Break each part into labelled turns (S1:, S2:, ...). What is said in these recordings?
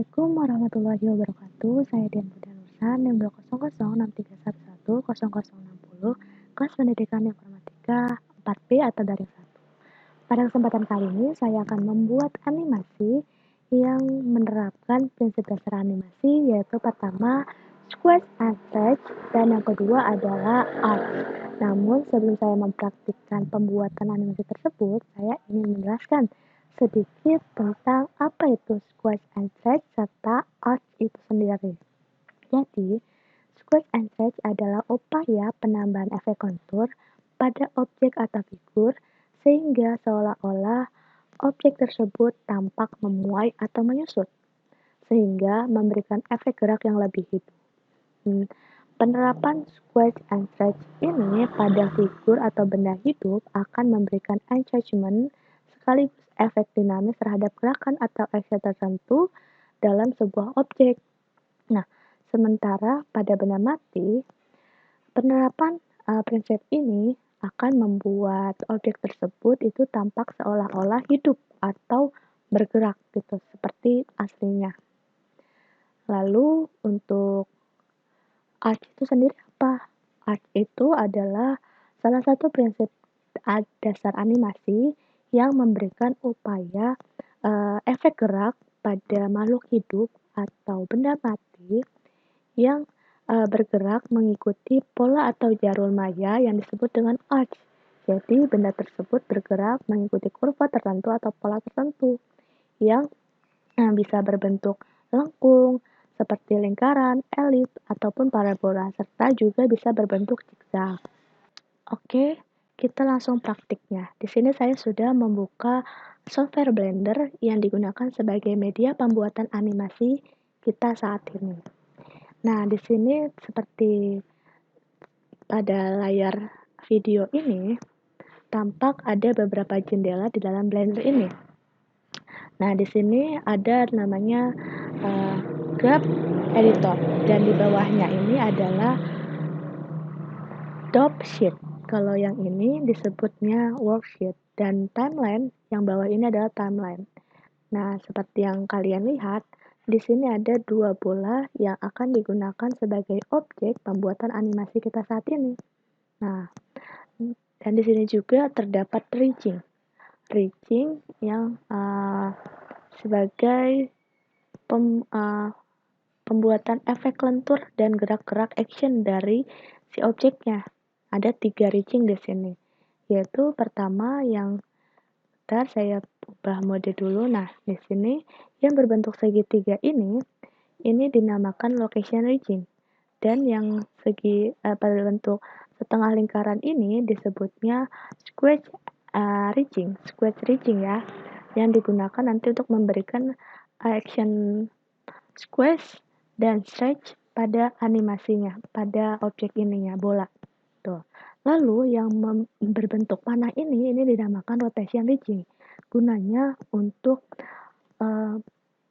S1: Assalamualaikum warahmatullahi wabarakatuh. Saya Dian Budha Nursa, NIM 20063100060 kelas pendidikan informatika 4B atau daring 1. Pada kesempatan kali ini saya akan membuat animasi yang menerapkan prinsip dasar animasi, yaitu pertama squash and stretch dan yang kedua adalah arc. Namun sebelum saya mempraktikkan pembuatan animasi tersebut, saya ingin menjelaskan sedikit tentang apa itu squash and stretch serta arc itu sendiri. Jadi, squash and stretch adalah upaya penambahan efek kontur pada objek atau figur sehingga seolah-olah objek tersebut tampak memuai atau menyusut, sehingga memberikan efek gerak yang lebih hidup. Penerapan squash and stretch ini pada figur atau benda hidup akan memberikan engagement sekaligus efek dinamis terhadap gerakan atau action tertentu dalam sebuah objek. Nah, sementara pada benda mati, penerapan prinsip ini akan membuat objek tersebut itu tampak seolah-olah hidup atau bergerak gitu, seperti aslinya. Lalu untuk arc itu sendiri apa? Arc itu adalah salah satu prinsip dasar animasi yang memberikan upaya efek gerak pada makhluk hidup atau benda mati yang bergerak mengikuti pola atau jalur maya yang disebut dengan arc. Jadi benda tersebut bergerak mengikuti kurva tertentu atau pola tertentu yang bisa berbentuk lengkung, seperti lingkaran, elips, ataupun parabola, serta juga bisa berbentuk zigzag. Oke, kita langsung praktiknya. Di sini saya sudah membuka software Blender yang digunakan sebagai media pembuatan animasi kita saat ini. Nah, di sini seperti pada layar video ini, tampak ada beberapa jendela di dalam Blender ini. Nah, di sini ada namanya Graph Editor, dan di bawahnya ini adalah Dope Sheet. Kalau yang ini disebutnya Worksheet, dan timeline yang bawah ini adalah timeline. Nah, seperti yang kalian lihat, di sini ada dua bola yang akan digunakan sebagai objek pembuatan animasi kita saat ini. Nah, dan di sini juga terdapat ridging yang sebagai pembuatan efek lentur dan gerak-gerak action dari si objeknya. Ada 3 ridging di sini, yaitu pertama yang saya ubah mode dulu. Nah, di sini yang berbentuk segitiga ini dinamakan location ridging, dan yang berbentuk setengah lingkaran ini disebutnya squash ridging ya, yang digunakan nanti untuk memberikan action squash dan stretch pada animasinya, pada objek ininya, bola. Tuh. Lalu yang berbentuk panah ini dinamakan rotation ridging. Gunanya untuk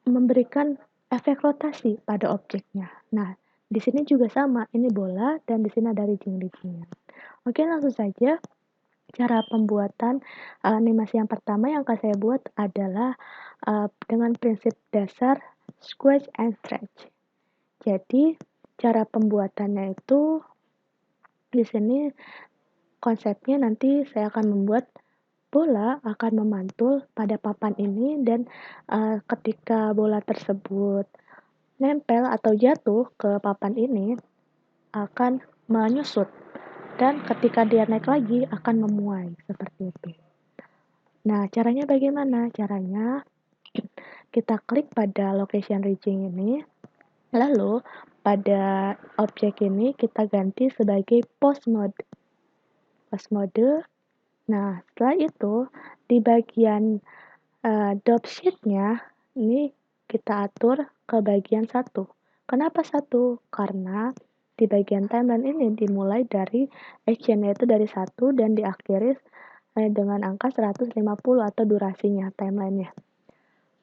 S1: memberikan efek rotasi pada objeknya. Nah, di sini juga sama, ini bola dan di sini ada ridging-ridgingnya. Oke, langsung saja. Cara pembuatan animasi yang pertama yang akan saya buat adalah dengan prinsip dasar squash and stretch. Jadi, cara pembuatannya itu di sini konsepnya nanti saya akan membuat bola akan memantul pada papan ini, dan ketika bola tersebut nempel atau jatuh ke papan ini akan menyusut, dan ketika dia naik lagi akan memuai, seperti itu. Nah, caranya bagaimana? Caranya kita klik pada location ridging ini, lalu pada objek ini kita ganti sebagai pose mode. Nah, setelah itu di bagian dope sheet-nya ini kita atur ke bagian 1. Kenapa 1? Karena di bagian timeline ini dimulai dari action-nya itu dari 1 dan diakhiri dengan angka 150 atau durasinya, timeline-nya.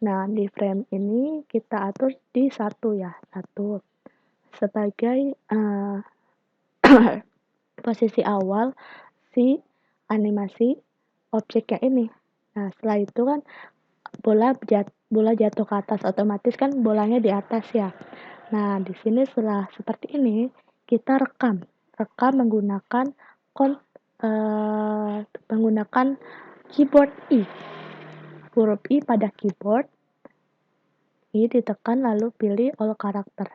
S1: Nah, di frame ini kita atur di 1 ya, 1 sebagai posisi awal si animasi objeknya ini. Nah, setelah itu kan bola bola jatuh ke atas, otomatis kan bolanya di atas ya. Nah, di sini setelah seperti ini, kita rekam. Rekam menggunakan menggunakan keyboard I. Huruf I pada keyboard, I ditekan lalu pilih all karakter.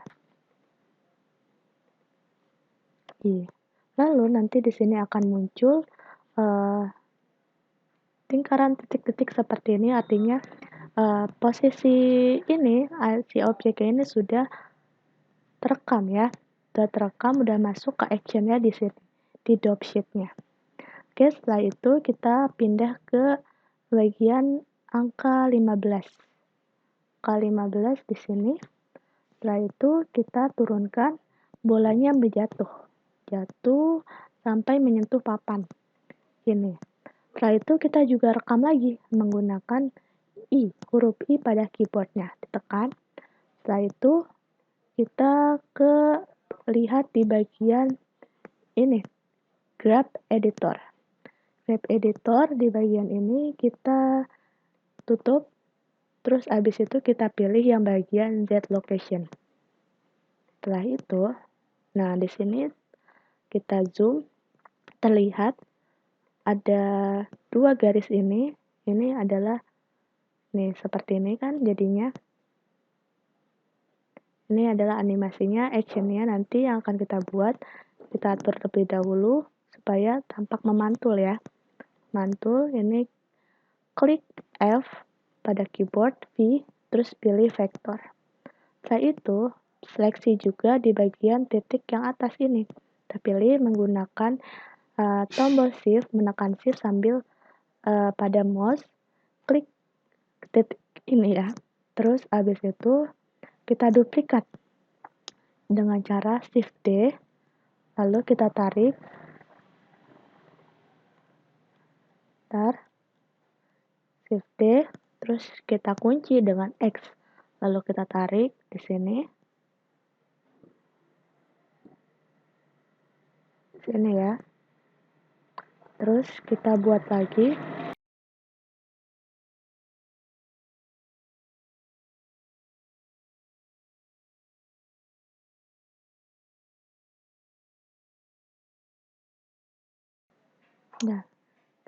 S1: I. Lalu nanti di sini akan muncul lingkaran titik-titik seperti ini, artinya posisi ini, si objek ini sudah terekam ya. Sudah terekam, udah masuk ke actionnya di sini, di drop sheet-nya. Oke, setelah itu kita pindah ke bagian angka 15. Angka 15 di sini. Setelah itu kita turunkan bolanya menjatuh. Jatuh sampai menyentuh papan. Ini. Setelah itu kita juga rekam lagi menggunakan I, huruf I pada keyboardnya. Ditekan. Setelah itu kita lihat di bagian ini, grab editor. Grab editor di bagian ini kita tutup, terus abis itu kita pilih yang bagian Z location. Setelah itu, nah di sini kita zoom, terlihat ada dua garis ini adalah nih seperti ini kan jadinya. Ini adalah animasinya, actionnya nanti yang akan kita buat. Kita atur terlebih dahulu supaya tampak memantul ya. Mantul, ini klik F pada keyboard, V, terus pilih vektor. Setelah itu, seleksi juga di bagian titik yang atas ini. Kita pilih menggunakan tombol shift, menekan shift sambil pada mouse, klik titik ini ya. Terus habis itu kita duplikat dengan cara shift D, lalu kita tarik, shift D, terus kita kunci dengan X, lalu kita tarik di sini, ya. Terus kita buat lagi. Nah,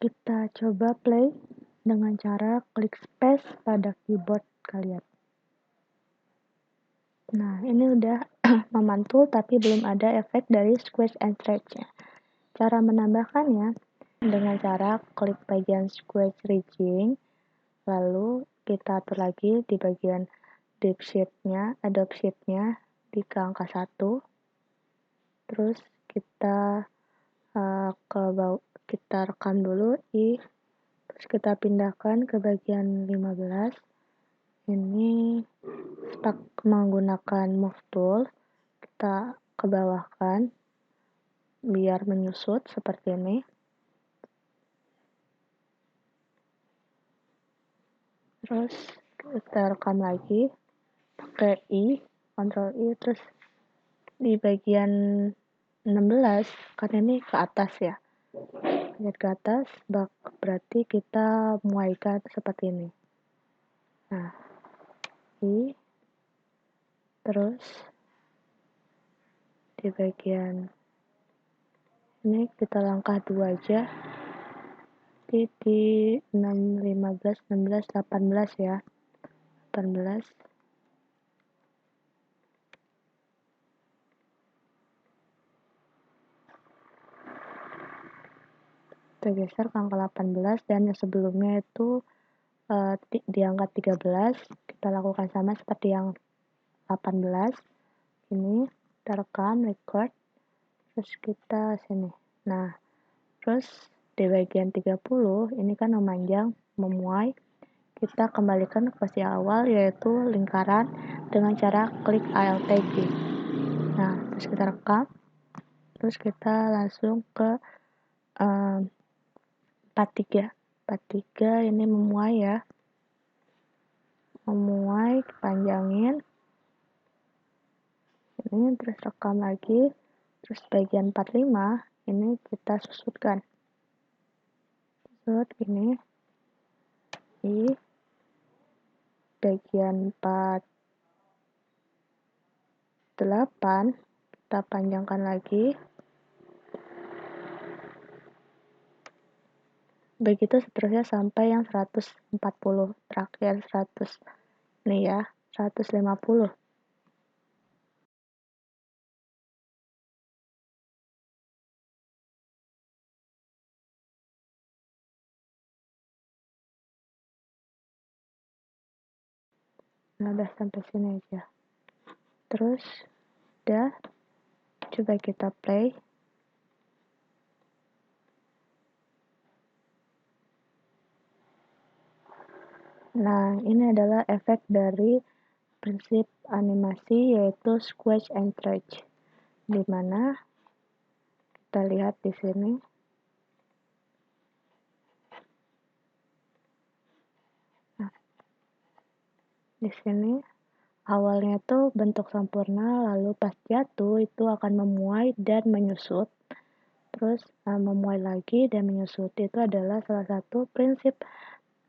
S1: kita coba play dengan cara klik space pada keyboard kalian. Nah, ini udah memantul tapi belum ada efek dari squeeze and stretch-nya. Cara menambahkannya dengan cara klik bagian squeeze region, lalu kita atur lagi di bagian adobe sheet-nya di ke angka 1. Terus kita kita rekam dulu terus kita pindahkan ke bagian 15. Ini menggunakan move tool, kita ke bawahkan biar menyusut seperti ini. Terus kita rekam lagi pakai Ctrl I, terus di bagian 16 karena ini ke atas ya. Lihat ke atas, berarti kita muaikan seperti ini. Nah, terus di bagian ini kita langkah 2 aja. Di 6, 15, 16, 18 ya. 18. Kita geser ke angka 18 dan yang sebelumnya itu di angka 13. Kita lakukan sama seperti yang 18. Ini kita rekam, record, terus kita sini. Nah, terus di bagian 30 ini kan memanjang, memuai. Kita kembalikan ke posisi awal yaitu lingkaran dengan cara klik Alt G. Nah, terus kita rekam. Terus kita langsung ke 43. 43 ini memuai ya. Memuai, panjangin. Ini terus rekam lagi. Terus bagian 45 ini kita susutkan. Susut ini. bagian 48 kita panjangkan lagi. Begitu seterusnya sampai yang 140 terakhir 100 nih ya, 150. Nah, udah sampai sini aja. Terus udah, coba kita play. Nah, ini adalah efek dari prinsip animasi yaitu squash and stretch, di mana kita lihat di sini. Nah, di sini awalnya tuh bentuk sempurna, lalu pas jatuh itu akan memuai dan menyusut. Terus memuai lagi dan menyusut. Itu adalah salah satu prinsip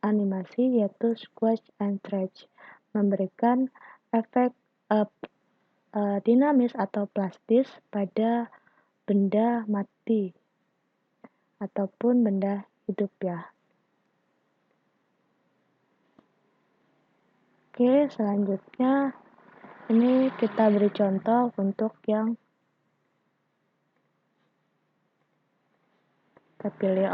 S1: animasi yaitu squash and stretch, memberikan efek dinamis atau plastis pada benda mati ataupun benda hidup ya. Oke, selanjutnya ini kita beri contoh untuk yang kita pilih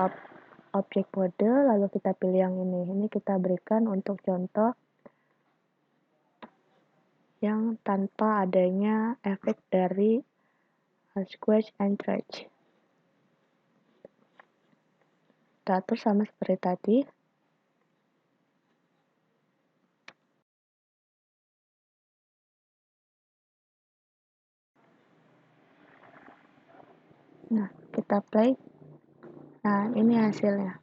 S1: objek mode, lalu kita pilih yang ini. Ini kita berikan untuk contoh yang tanpa adanya efek dari squash and stretch. Kita atur sama seperti tadi. Nah, kita play. Nah, ini hasilnya.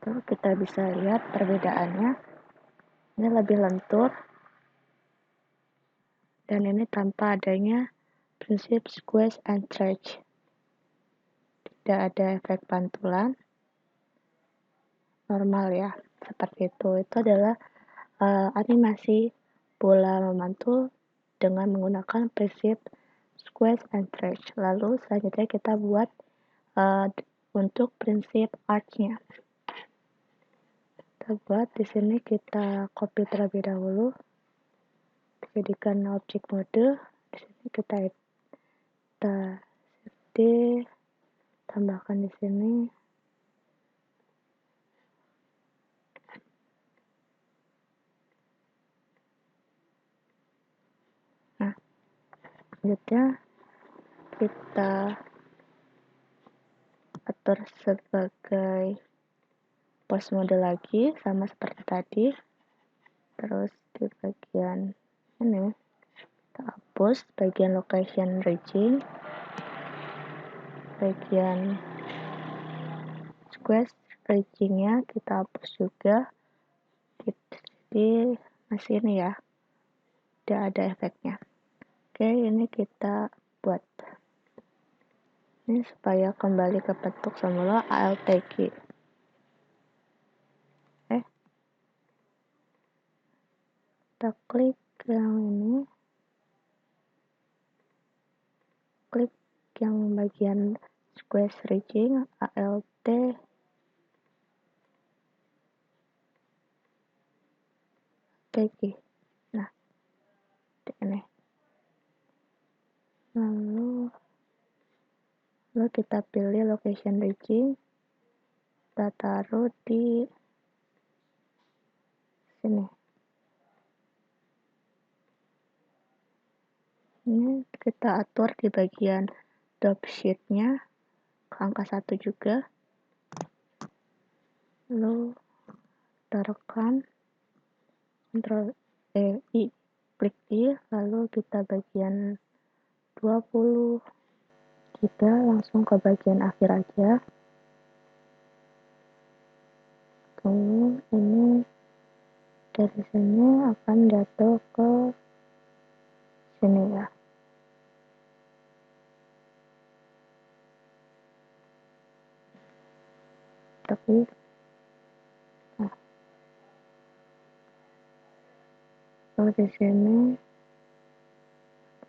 S1: Tuh, kita bisa lihat perbedaannya. Ini lebih lentur. Dan ini tanpa adanya prinsip squash and stretch. Tidak ada efek pantulan. Normal ya, seperti itu. Itu adalah animasi bola memantul dengan menggunakan prinsip squash and stretch. Lalu selanjutnya kita buat untuk prinsip arch-nya. Kita buat di sini, kita copy terlebih dahulu, jadikan objek mode. Di sini kita D, tambahkan di sini. Nah, selanjutnya kita atur sebagai pose mode lagi, sama seperti tadi. Terus di bagian ini kita hapus bagian location region, bagian squash region-nya kita hapus juga. Jadi masih ini ya, tidak ada efeknya. Oke, ini kita buat ini supaya kembali ke bentuk semula ALTG. Kita klik yang ini, klik yang bagian squash region ALT, TG. Nah, ini. Lalu kita pilih location region, kita taruh di sini. Ini kita atur di bagian drop sheet-nya ke angka 1 juga. Lalu taruhkan Ctrl I, klik I, lalu kita bagian 20. Kita langsung ke bagian akhir aja. Lalu ini dari sini akan jatuh ke sini ya. Tapi di sini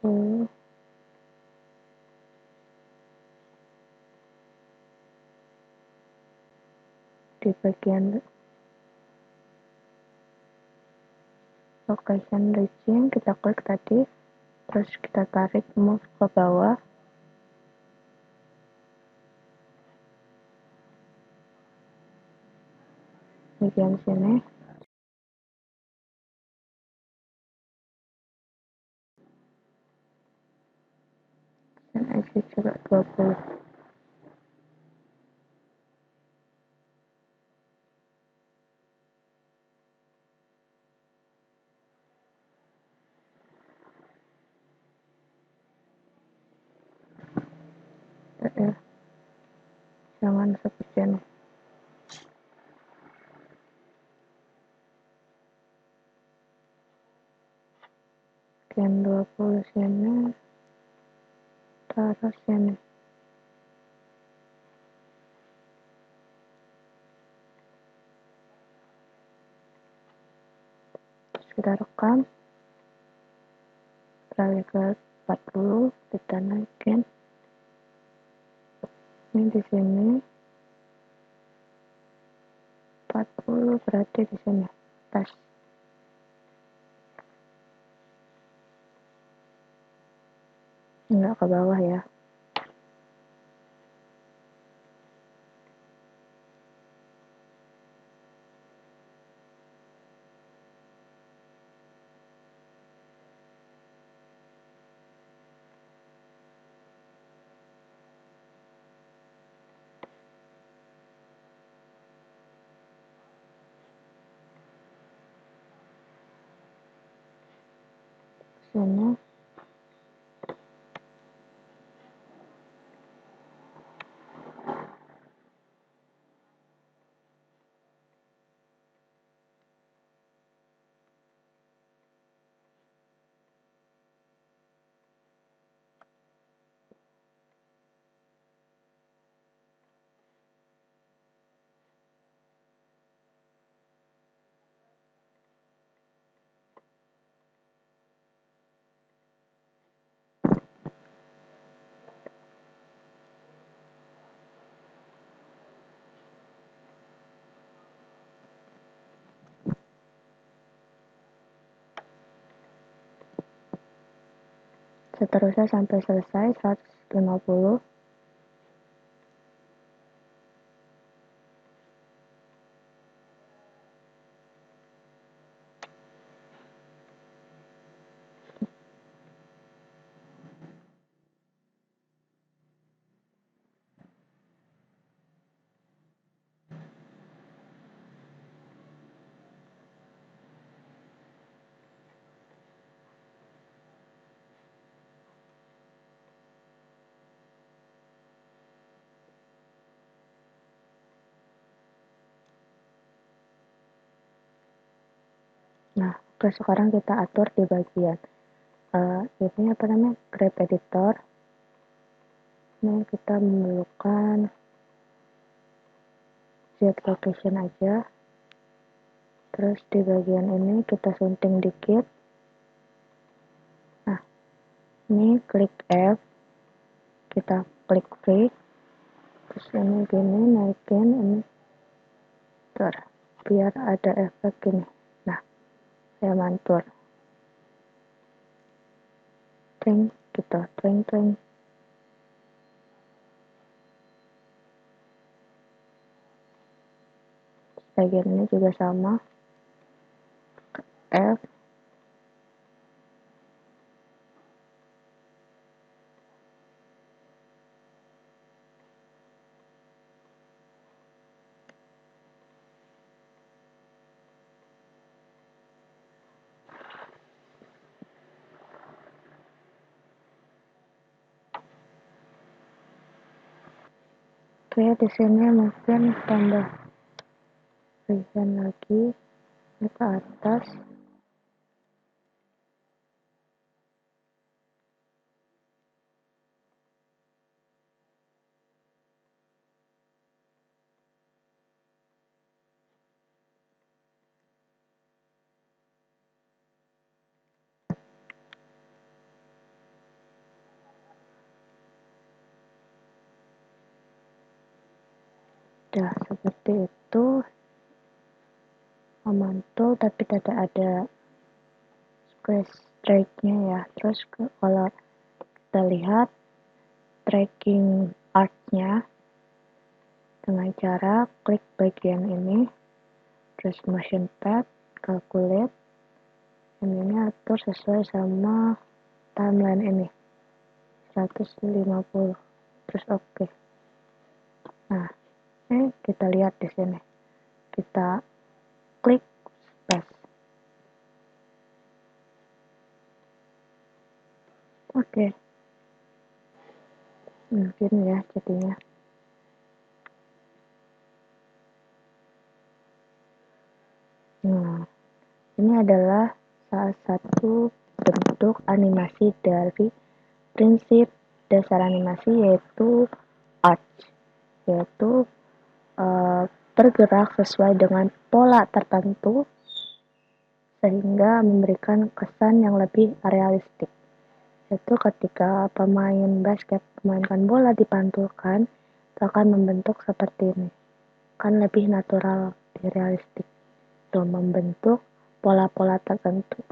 S1: 10 di bagian location region kita klik tadi, terus kita tarik move ke bawah. Bagian sini dan exit juga 20. Jangan seperti ini. Bagian 20 sini taruh sini. Terus kita rekam, beralih ke 40, kita naikin. Ini di sini 40 berarti di sini pas. Enggak ke bawah ya. Sini seterusnya sampai selesai 150. Nah, oke, sekarang kita atur di bagian ini apa namanya, grab editor. Ini kita memerlukan Z location aja. Terus di bagian ini kita sunting dikit. Nah, ini klik F, kita klik V, terus ini gini naikin ini tur, biar ada efek gini. Nah, saya mantul, tring gitu, tring. Bagian ini juga sama, F. Oke, di sini mungkin tambah region lagi, ini ke atas. Udah seperti itu, memantul tapi tidak ada squash track-nya ya. Terus kalau kita lihat tracking art-nya dengan cara klik bagian ini, terus motion pad, calculate, ini atur sesuai sama timeline ini 150, terus oke. Nah, ini kita lihat di sini, kita klik space. Oke. Mungkin ya jadinya. Nah, ini adalah salah satu bentuk animasi dari prinsip dasar animasi, yaitu arch, yaitu bergerak sesuai dengan pola tertentu sehingga memberikan kesan yang lebih realistik. Yaitu ketika pemain basket memainkan bola dipantulkan, itu akan membentuk seperti ini. Kan lebih natural, lebih realistik. Itu membentuk pola-pola tertentu.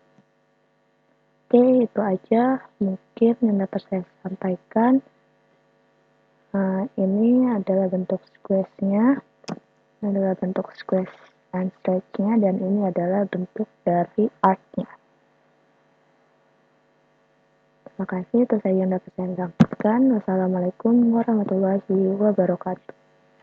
S1: Oke, itu aja mungkin yang dapat saya sampaikan. Ini adalah bentuk squash-nya, ini adalah bentuk squash and stretch-nya, dan ini adalah bentuk dari art-nya. Terima kasih, itu saja yang dapat saya sampaikan. Wassalamualaikum warahmatullahi wabarakatuh.